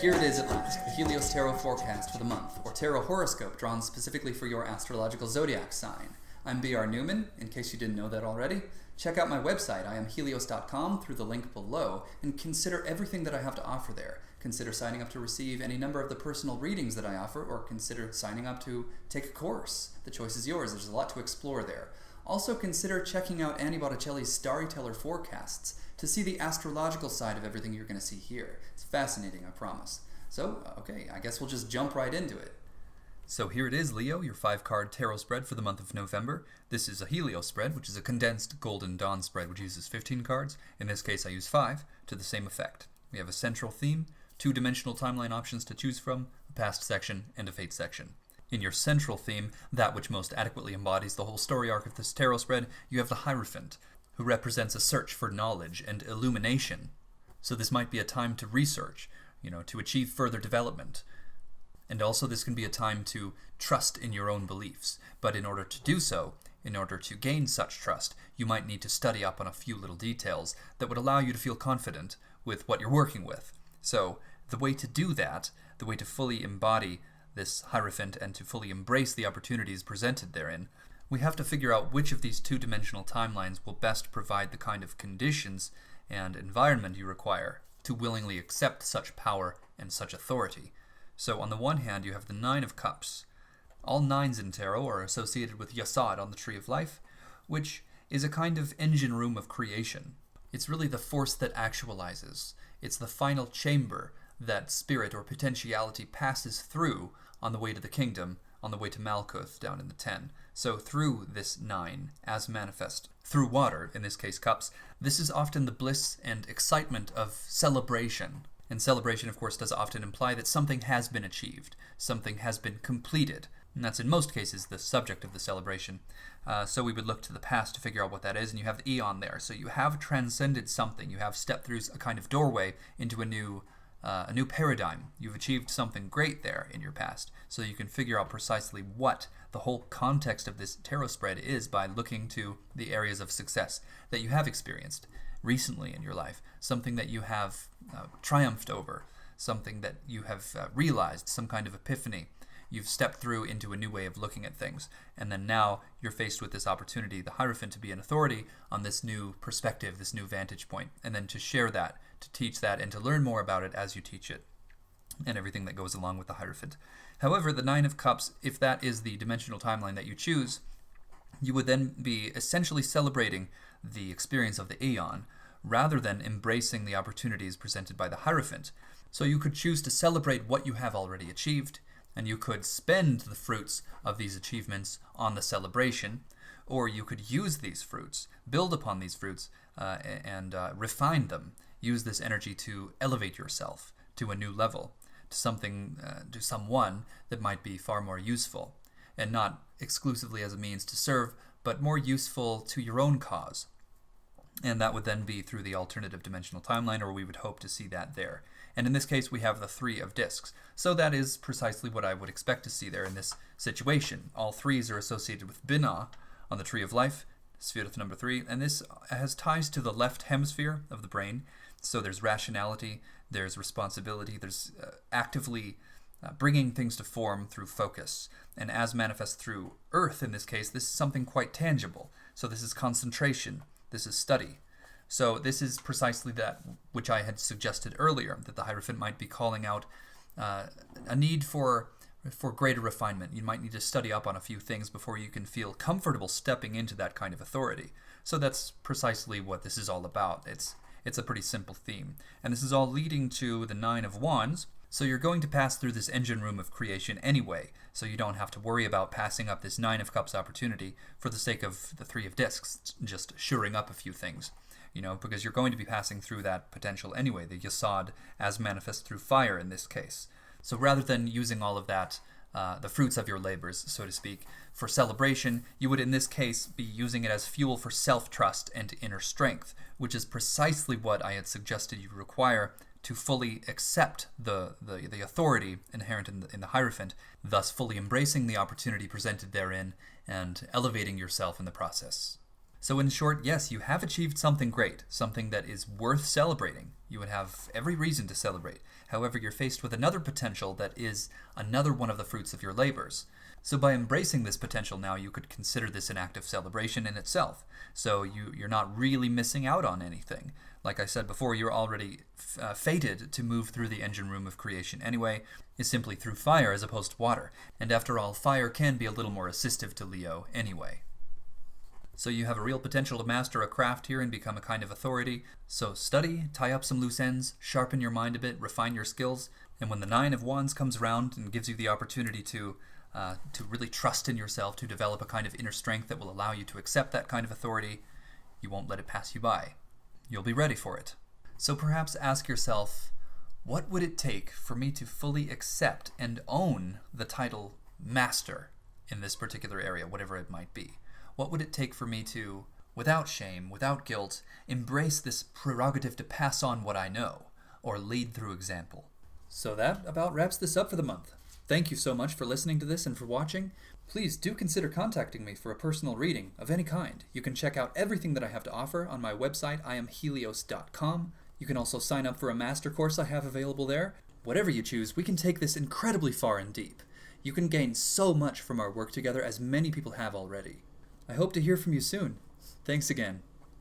Here it is at last, the Helios Tarot forecast for the month, or Tarot Horoscope drawn specifically for your astrological zodiac sign. I'm B.R. Newman, in case you didn't know that already. Check out my website, IamHelios.com, through the link below, and consider everything that I have to offer there. Consider signing up to receive any number of the personal readings that I offer, or consider signing up to take a course. The choice is yours. There's a lot to explore there. Also consider checking out Annie Botticelli's Storyteller forecasts to see the astrological side of everything you're going to see here. It's fascinating, I promise. So, okay, I guess we'll just jump right into it. So here it is, Leo, your 5-card tarot spread for the month of November. This is a Helios spread, which is a condensed Golden Dawn spread, which uses 15 cards. In this case, I use 5 to the same effect. We have a central theme, 2-dimensional timeline options to choose from, a past section, and a fate section. In your central theme, that which most adequately embodies the whole story arc of this tarot spread, you have the Hierophant, who represents a search for knowledge and illumination. So this might be a time to research, to achieve further development. And also this can be a time to trust in your own beliefs. But in order to do so, in order to gain such trust, you might need to study up on a few little details that would allow you to feel confident with what you're working with. So the way to do that, the way to fully embody this Hierophant and to fully embrace the opportunities presented therein, we have to figure out which of these 2-dimensional timelines will best provide the kind of conditions and environment you require to willingly accept such power and such authority. So on the one hand, you have the 9 of Cups. All 9s in tarot are associated with Yasod on the Tree of Life, which is a kind of engine room of creation. It's really the force that actualizes. It's the final chamber that spirit or potentiality passes through on the way to the kingdom, on the way to Malkuth down in the 10. So through this 9, as manifest through water, in this case cups, this is often the bliss and excitement of celebration. And celebration, of course, does often imply that something has been achieved, something has been completed. And that's in most cases the subject of the celebration. So we would look to the past to figure out what that is, and you have the Eon there. So you have transcended something. You have stepped through a kind of doorway into a new paradigm. You've achieved something great there in your past, so you can figure out precisely what the whole context of this tarot spread is by looking to the areas of success that you have experienced recently in your life, something that you have triumphed over, something that you have realized, some kind of epiphany. You've stepped through into a new way of looking at things, and then now you're faced with this opportunity, the Hierophant, to be an authority on this new perspective, this new vantage point, and then to share that, to teach that, and to learn more about it as you teach it, and everything that goes along with the Hierophant. However, the 9 of Cups, if that is the dimensional timeline that you choose, you would then be essentially celebrating the experience of the Aeon, rather than embracing the opportunities presented by the Hierophant. So you could choose to celebrate what you have already achieved, and you could spend the fruits of these achievements on the celebration, or you could use these fruits, build upon these fruits, and refine them. Use this energy to elevate yourself to a new level, to something, to someone that might be far more useful, and not exclusively as a means to serve, but more useful to your own cause. And that would then be through the alternative dimensional timeline, or we would hope to see that there. And in this case, we have the 3 of Discs. So that is precisely what I would expect to see there in this situation. All 3s are associated with Binah on the Tree of Life, Spherith number 3, and this has ties to the left hemisphere of the brain. So there's rationality, there's responsibility, there's actively bringing things to form through focus. And as manifest through Earth in this case, this is something quite tangible. So this is concentration, this is study. So this is precisely that which I had suggested earlier, that the Hierophant might be calling out a need for greater refinement. You might need to study up on a few things before you can feel comfortable stepping into that kind of authority. So that's precisely what this is all about. It's a pretty simple theme. And this is all leading to the 9 of Wands. So you're going to pass through this engine room of creation anyway, so you don't have to worry about passing up this 9 of Cups opportunity for the sake of the 3 of Discs, just shoring up a few things. Because you're going to be passing through that potential anyway, the Yasod as manifest through fire in this case. So rather than using all of that, the fruits of your labors, so to speak, for celebration, you would in this case be using it as fuel for self-trust and inner strength, which is precisely what I had suggested you require to fully accept the authority inherent in the Hierophant, thus fully embracing the opportunity presented therein and elevating yourself in the process. So in short, yes, you have achieved something great, something that is worth celebrating. You would have every reason to celebrate. However, you're faced with another potential that is another one of the fruits of your labors. So by embracing this potential now, you could consider this an act of celebration in itself. So you're not really missing out on anything. Like I said before, you're already fated to move through the engine room of creation anyway. It's simply through fire as opposed to water. And after all, fire can be a little more assistive to Leo anyway. So you have a real potential to master a craft here and become a kind of authority. So study, tie up some loose ends, sharpen your mind a bit, refine your skills, and when the Nine of Wands comes around and gives you the opportunity to really trust in yourself, to develop a kind of inner strength that will allow you to accept that kind of authority, you won't let it pass you by. You'll be ready for it. So perhaps ask yourself, what would it take for me to fully accept and own the title Master in this particular area, whatever it might be? What would it take for me to, without shame, without guilt, embrace this prerogative to pass on what I know, or lead through example? So that about wraps this up for the month. Thank you so much for listening to this and for watching. Please do consider contacting me for a personal reading of any kind. You can check out everything that I have to offer on my website, IamHelios.com. You can also sign up for a master course I have available there. Whatever you choose, we can take this incredibly far and deep. You can gain so much from our work together, as many people have already. I hope to hear from you soon. Thanks again.